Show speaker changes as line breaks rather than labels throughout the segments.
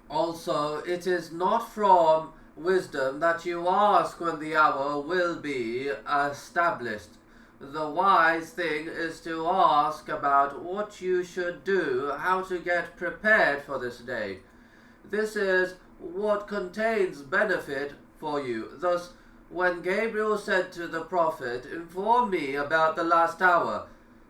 Also, it is not from wisdom that you ask when the hour will be established. The wise thing is to ask about what you should do, how to get prepared for this day. This is what contains benefit for you. Thus, when Gabriel said to the Prophet, "Inform me about the last hour,"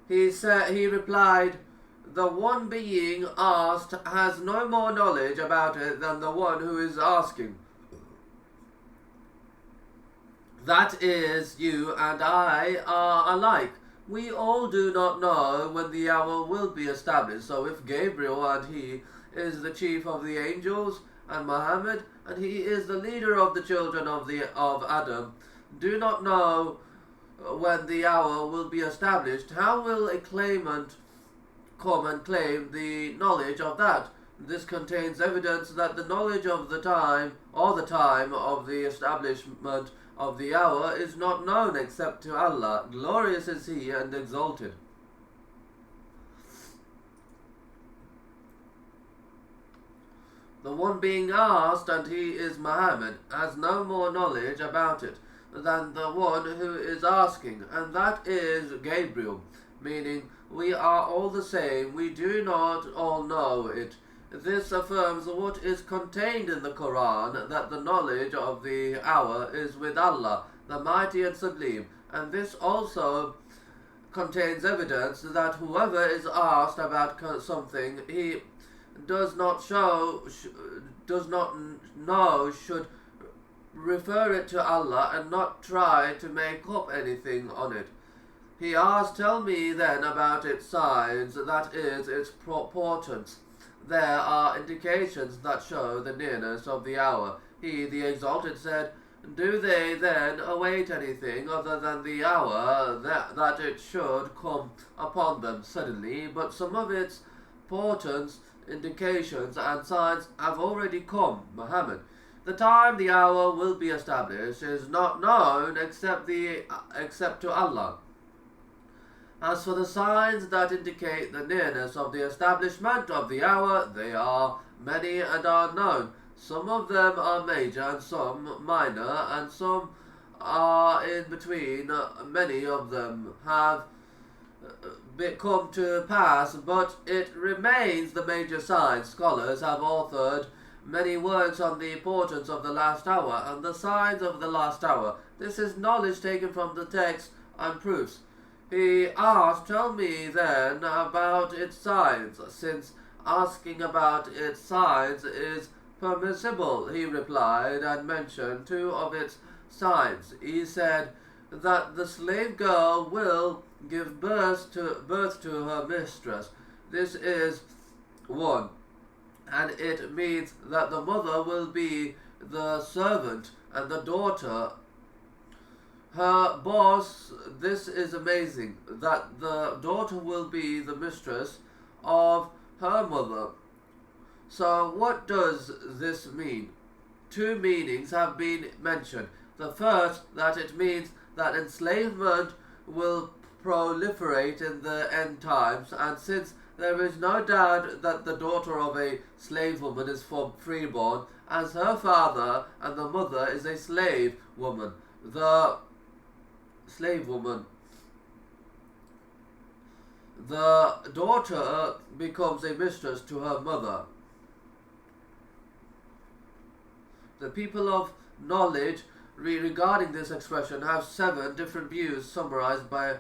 he replied, "The one being asked has no more knowledge about it than the one who is asking. That is, you and I are alike. We all do not know when the hour will be established. So if Gabriel, and he is the chief of the angels, and Muhammad, and he is the leader of the children of Adam, do not know when the hour will be established, how will a claimant come and claim the knowledge of that? This contains evidence that the knowledge of the time, or the time of the establishment of the hour, is not known except to Allah. Glorious is He and exalted." The one being asked, and he is Muhammad, has no more knowledge about it than the one who is asking, and that is Gabriel, meaning we are all the same, we do not all know it. This affirms what is contained in the Quran, that the knowledge of the hour is with Allah, the Mighty and Sublime, and this also contains evidence that whoever is asked about something he does not know should refer it to Allah and not try to make up anything on it. He asked, "Tell me then about its signs, that is, its importance. There are indications that show the nearness of the hour." He, the Exalted, said, "Do they then await anything other than the hour that it should come upon them suddenly? But some of its portents, indications, and signs have already come, Muhammad. The time the hour will be established is not known except to Allah. As for the signs that indicate the nearness of the establishment of the hour, they are many and are known. Some of them are major and some minor, and some are in between. Many of them have come to pass, but it remains the major signs. Scholars have authored many works on the importance of the last hour and the signs of the last hour. This is knowledge taken from the text and proofs." He asked, "Tell me then about its signs," since asking about its signs is permissible. He replied and mentioned two of its signs. He said that the slave girl will give birth to her mistress. This is one, and it means that the mother will be the servant and the daughter her boss. This is amazing, that the daughter will be the mistress of her mother. So what does this mean? Two meanings have been mentioned. The first, that it means that enslavement will proliferate in the end times, and since there is no doubt that the daughter of a slave woman is freeborn, as her father and the mother is a slave woman, the daughter becomes a mistress to her mother. The people of knowledge regarding this expression have 7 different views summarized by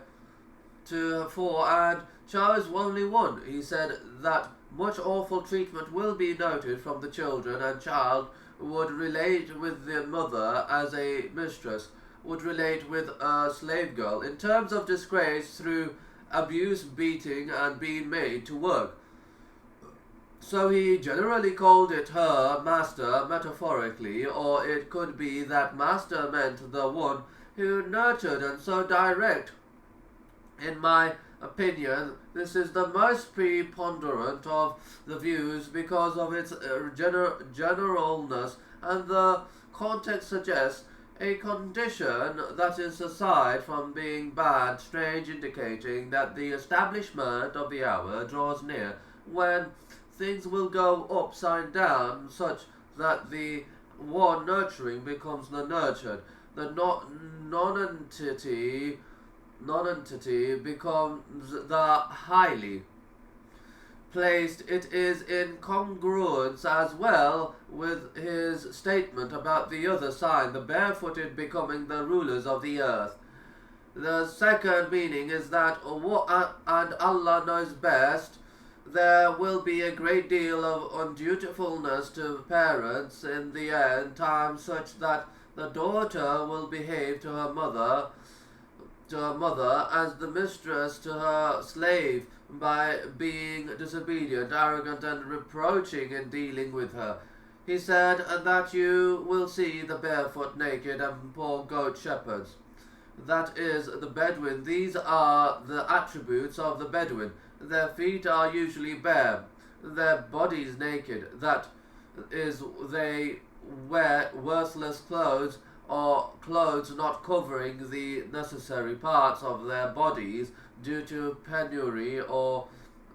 4 and chose only one. He said that much awful treatment will be noted from the children, and child would relate with the mother as a mistress, would relate with a slave girl, in terms of disgrace through abuse, beating, and being made to work. So he generally called it her master metaphorically, or it could be that master meant the one who nurtured, and so direct. In my opinion, this is the most preponderant of the views because of its generalness, and the context suggests a condition that is aside from being bad, strange, indicating that the establishment of the hour draws near when things will go upside down such that the one nurturing becomes the nurtured. The non-entity becomes the highly placed. It is in congruence as well with his statement about the other side, the barefooted becoming the rulers of the earth. The second meaning is that and Allah knows best. There will be a great deal of undutifulness to parents in the end time, such that the daughter will behave to her mother as the mistress to her slave, by being disobedient, arrogant, and reproaching in dealing with her. He said that you will see the barefoot, naked, and poor goat shepherds. That is the Bedouin. These are the attributes of the Bedouin. Their feet are usually bare, their bodies naked. That is, they wear worthless clothes, or clothes not covering the necessary parts of their bodies due to penury, or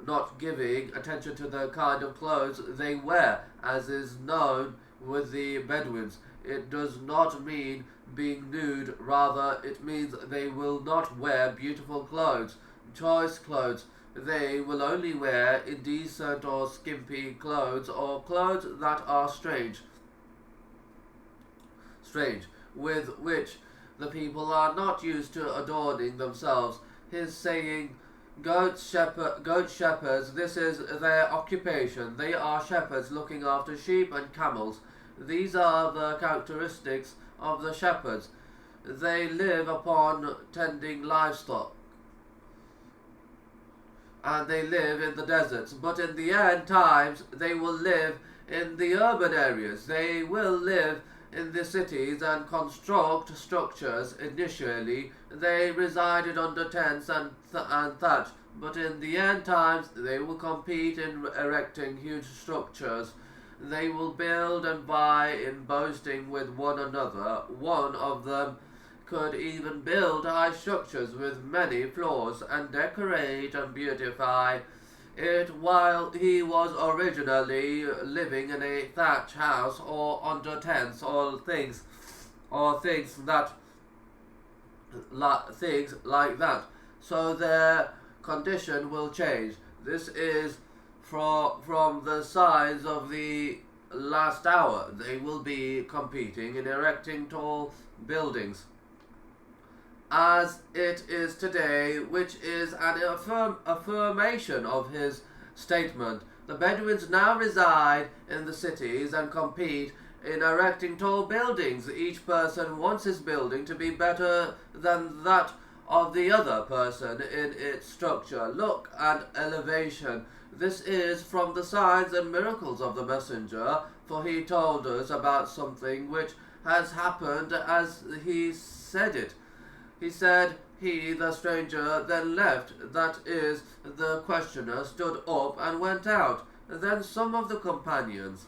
not giving attention to the kind of clothes they wear, as is known with the Bedouins. It does not mean being nude, rather it means they will not wear beautiful clothes, choice clothes. They will only wear indecent or skimpy clothes, or clothes that are strange, with which the people are not used to adorning themselves. His saying, goat shepherds, this is their occupation. They are shepherds looking after sheep and camels. These are the characteristics of the shepherds. They live upon tending livestock, and they live in the deserts. But in the end times, they will live in the urban areas. They will live in the cities and construct structures. Initially, they resided under tents and thatch, but in the end times, they will compete in erecting huge structures. They will build and buy in boasting with one another. One of them could even build high structures with many floors and decorate and beautify it, while he was originally living in a thatch house or under tents, or things like that. So their condition will change. This is from the size of the last hour. They will be competing in erecting tall buildings, as it is today, which is an affirmation of his statement. The Bedouins now reside in the cities and compete in erecting tall buildings. Each person wants his building to be better than that of the other person in its structure, look, and elevation. This is from the signs and miracles of the Messenger, for he told us about something which has happened as he said it. He said, he, the stranger, then left. That is, the questioner stood up and went out. Then some of the companions